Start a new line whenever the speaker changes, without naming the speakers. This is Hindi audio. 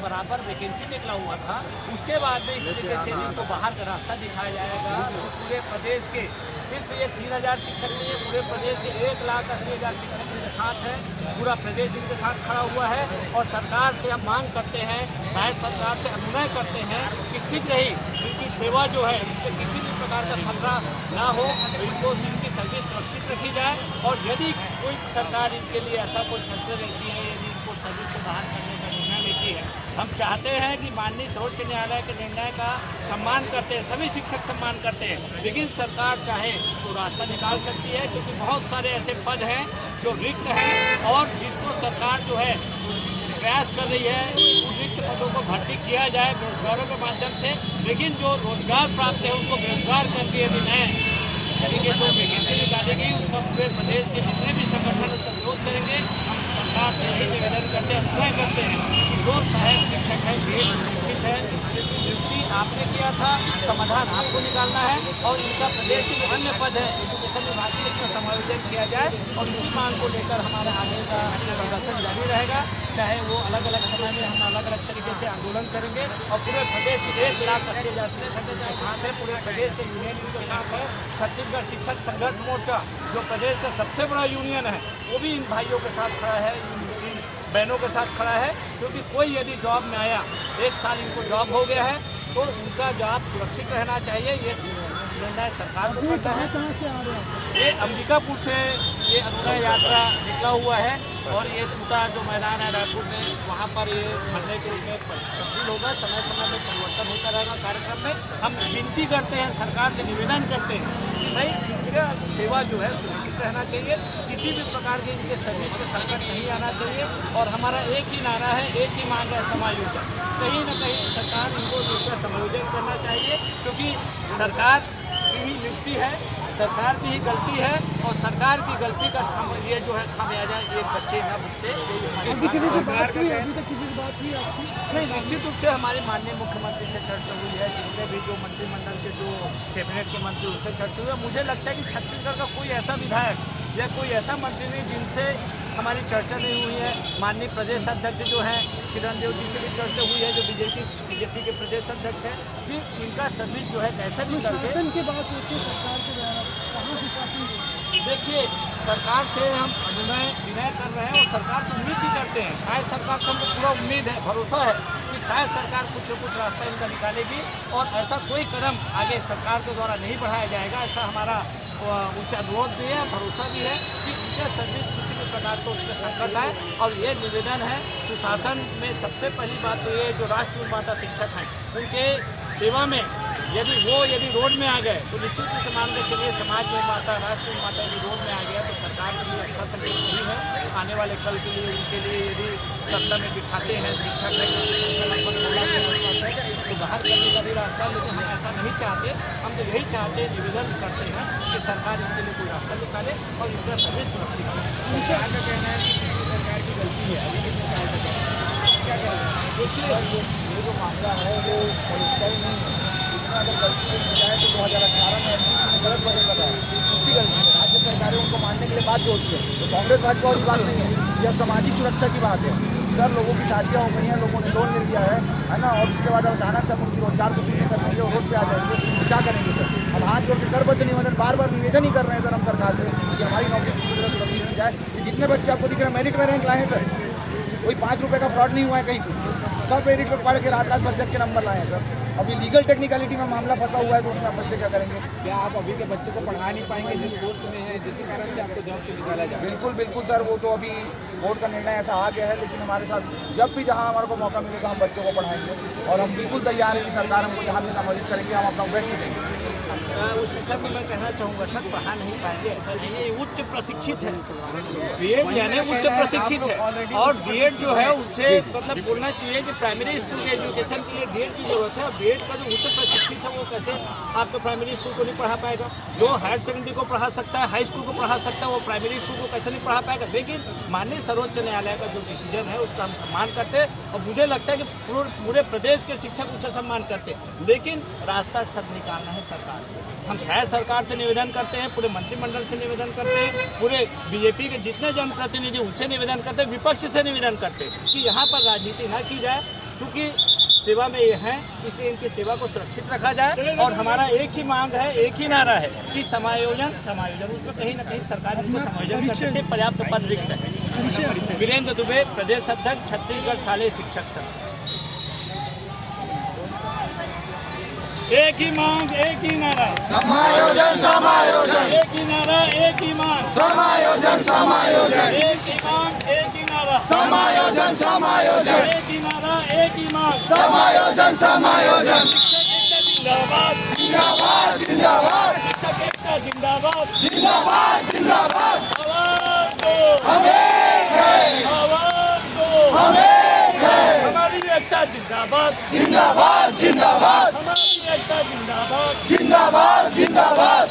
बराबर वैकेंसी निकला हुआ था, उसके बाद में इस तरीके से इनको बाहर का रास्ता दिखाया जाएगा। तो पूरे प्रदेश के सिर्फ ये 3000 शिक्षक नहीं है, पूरे प्रदेश के 1,80,000 शिक्षक इनके साथ हैं। पूरा प्रदेश इनके साथ खड़ा हुआ है और सरकार से हम मांग करते हैं, शायद सरकार से अनुनय करते हैं कि शीघ्र ही इनकी सेवा जो है इस पर किसी भी प्रकार का खतरा ना हो, इनको इनकी सर्विस सुरक्षित रखी जाए। और यदि कोई सरकार इनके लिए ऐसा कोई फैसला लेती है, यदि इनको सर्विस से बाहर करने का निर्णय लेती है, हम चाहते हैं कि माननीय सर्वोच्च न्यायालय के निर्णय का सम्मान करते हैं, सभी शिक्षक सम्मान करते हैं, लेकिन सरकार चाहे तो रास्ता निकाल सकती है, क्योंकि बहुत सारे ऐसे पद हैं जो रिक्त हैं और जिसको सरकार जो है प्रयास कर रही है उन रिक्त पदों को भर्ती किया जाए बेरोजगारों के माध्यम से। लेकिन जो रोजगार प्राप्त है उनको बेरोजगार करके यदि नए तरीके से वैकेंसी निकालेगी, उसका पूरे प्रदेश के जितने भी संगठन उसका विरोध करेंगे। हम सरकार से यही निवेदन करते हैं, अनुरोध करते हैं कि जो सहायक शिक्षक है, बीएड शिक्षित है, नियुक्ति आपने किया था, समाधान आपको निकालना है और इनका प्रदेश के जो अन्य पद है एजुकेशन विभाग के इसमें समायोजन किया जाए। और इसी मांग को लेकर हमारा आगे का प्रदर्शन जारी रहेगा, चाहे वो अलग अलग समय में हम अलग अलग तरीके से आंदोलन करेंगे। और पूरे प्रदेश के 1,80,000 शिक्षक इनके साथ है, पूरे प्रदेश के यूनियन इनके साथ है। छत्तीसगढ़ शिक्षक संघर्ष मोर्चा जो प्रदेश का सबसे बड़ा यूनियन है, वो भी इन भाइयों के साथ खड़ा है, इन बहनों के साथ खड़ा है। क्योंकि कोई यदि जॉब में आया, 1 साल इनको जॉब हो गया है, तो उनका जॉब सुरक्षित रहना चाहिए। ये निर्णय सरकार को करना है। ये अंबिकापुर से ये अनुनय यात्रा निकला हुआ है और ये टूटा जो मैदान है रायपुर में, वहाँ पर ये धरने के रूप में तब्दील होगा। समय समय में परिवर्तन होता रहेगा कार्यक्रम में। हम विनती करते हैं, सरकार से निवेदन करते हैं कि भाई इनका सेवा जो है सुरक्षित रहना चाहिए, किसी भी प्रकार के इनके सर्विस में संकट नहीं आना चाहिए। और हमारा एक ही नारा है, एक ही मांग है, समायोजन। कहीं न कहीं सरकार इनको दूसरा समायोजन करना चाहिए, क्योंकि सरकार की ही नियुक्ति है, सरकार की ही गलती है और सरकार की गलती का ये जो है खामियाजा ये बच्चे न भुगते। यही हमारी नहीं, निश्चित रूप से हमारे माननीय मुख्यमंत्री से चर्चा हुई है, जितने भी जो मंत्रिमंडल के जो कैबिनेट के मंत्री उनसे चर्चा हुई है। मुझे लगता है कि छत्तीसगढ़ का कोई ऐसा विधायक या कोई ऐसा मंत्री नहीं जिनसे हमारी चर्चा नहीं हुई है। माननीय प्रदेश अध्यक्ष जो हैं किरण देव जी से भी चर्चा हुई है, जो बीजेपी के प्रदेश अध्यक्ष हैं, कि इनका सर्विस जो है कैसे भी करके देखिए सरकार से हम अनुनय विनय कर रहे हैं और सरकार से उम्मीद भी करते हैं। शायद सरकार से हमको पूरा उम्मीद है, भरोसा है कि शायद सरकार कुछ न कुछ रास्ता इनका निकालेगी और ऐसा कोई कदम आगे सरकार के द्वारा नहीं बढ़ाया जाएगा। ऐसा हमारा उनसे अनुरोध भी है, भरोसा भी है कि उनका सर्विस किसी भी प्रकार को उसमें संकट आए। और ये निवेदन है सुशासन में, सबसे पहली बात तो ये जो राष्ट्र निर्माता शिक्षक हैं उनके सेवा में यदि रोड में आ गए तो निश्चित रूप से मान के चलिए समाज निर्माता, राष्ट्र निर्माता यदि रोड में आ गया तो सरकार के लिए अच्छा संकेत नहीं है। आने वाले कल के लिए उनके लिए यदि सत्ता में बिठाते हैं शिक्षक है तो बाहर करने का भी रास्ता है, लेकिन हम ऐसा नहीं चाहते। हम तो यही चाहते, निवेदन करते हैं कि सरकार इनके लिए कोई रास्ता निकाले और इनका सर्विस सुरक्षित करे। सरकार का कहना है कि सरकार की गलती है, अभी क्या कहना है? देखिए ये जो मामला है वो पॉलिटिकल नहीं है। अगर गलती की जाए तो 2018 में गलत बजट लगाया, उसकी गलती है। राज्य सरकारें उनको मानने के लिए बाध्य होती है, तो कांग्रेस भाजपा की बात नहीं है, यह सामाजिक सुरक्षा की बात है। सर लोगों की शादियाँ हो गई हैं, लोगों ने लोन ले लिया है ना, और उसके बाद अचानक से उनकी रोजगार को शुरू कर देंगे और रोड पे आ जाएंगे, क्या करेंगे सर? हम हाथ जोड़ के करबद्ध निवेदन बार निवेदन ही कर रहे हैं सर हम सरकार से कि हमारी नौकरी पूरी तरह सुरक्षित नहीं जाए। जितने बच्चे आपको दिख रहे हैं मेरिट में रैंक लाए हैं सर, कोई 5 रुपये का फ्रॉड नहीं हुआ है कहीं पर, सब मेरिट में पढ़ के रात भर के नंबर लाए हैं सर। अभी लीगल टेक्निकलिटी में मामला फंसा हुआ है तो उसमें बच्चे क्या करेंगे?
क्या आप अभी के बच्चे को पढ़ा नहीं पाएंगे जिस पोस्ट में है, जिसके कारण से आपको जॉब से निकाला जाए?
बिल्कुल सर, वो तो अभी बोर्ड का निर्णय ऐसा आ गया है, लेकिन हमारे साथ जब भी जहाँ हमारे को मौका मिलेगा हम बच्चों को पढ़ाएंगे और हम बिल्कुल तैयार हैं कि सरकार हमको जहाँ भी सम्मानित करेंगे हम अपना बेस्ट देंगे।
उस विषय में मैं कहना चाहूँगा सर, पढ़ा नहीं पाएंगे ऐसा नहीं है, उच्च प्रशिक्षित है, बीएड यानी उच्च प्रशिक्षित है। और डीएड जो है उनसे मतलब बोलना चाहिए कि प्राइमरी स्कूल के एजुकेशन के लिए डीएड की जरूरत है। बीएड का जो उच्च प्रशिक्षित है वो कैसे आपको प्राइमरी स्कूल को नहीं पढ़ा पाएगा? जो हायर सेकेंडरी को पढ़ा सकता है, हाई स्कूल को पढ़ा सकता है, वो प्राइमरी स्कूल को कैसे नहीं पढ़ा पाएगा? लेकिन माननीय सर्वोच्च न्यायालय का जो डिसीजन है उसका हम सम्मान करते हैं और मुझे लगता है कि पूरे प्रदेश के शिक्षक उससे सम्मान करते हैं, लेकिन रास्ता सब निकालना है सरकार को। हम शायद सरकार से निवेदन करते हैं, पूरे मंत्रिमंडल से निवेदन करते हैं, पूरे बीजेपी के जितने जनप्रतिनिधि उनसे निवेदन करते हैं, विपक्ष से निवेदन करते हैं कि यहाँ पर राजनीति ना की जाए। चूँकि सेवा में ये हैं, इसलिए इनकी सेवा को सुरक्षित रखा जाए। और हमारा एक ही मांग है, एक ही नारा है कि समायोजन उसमें कहीं ना कहीं सरकार इनको समायोजन कर सकते, पर्याप्त पद रिक्त है। वीरेंद्र दुबे, प्रदेश अध्यक्ष, छत्तीसगढ़ शालेय शिक्षक संघ। एक ही मांग, एक ही नारा,
समायोजन
एक ही नारा, एक ही मांग,
समायोजन
एक ही मांग, एक ही नारा,
समायोजन
एक ही नारा, एक ही मांग,
समायोजन
शिक्षक एकता जिंदाबाद,
जिंदाबाद जिंदाबाद
शिक्षक एकता जिंदाबाद,
जिंदाबाद जिंदाबाद
आवाज दो, आवाज दो, हमारी एकता जिंदाबाद,
जिंदाबाद जिंदाबाद
हमारी एकता जिंदाबाद,
जिंदाबाद जिंदाबाद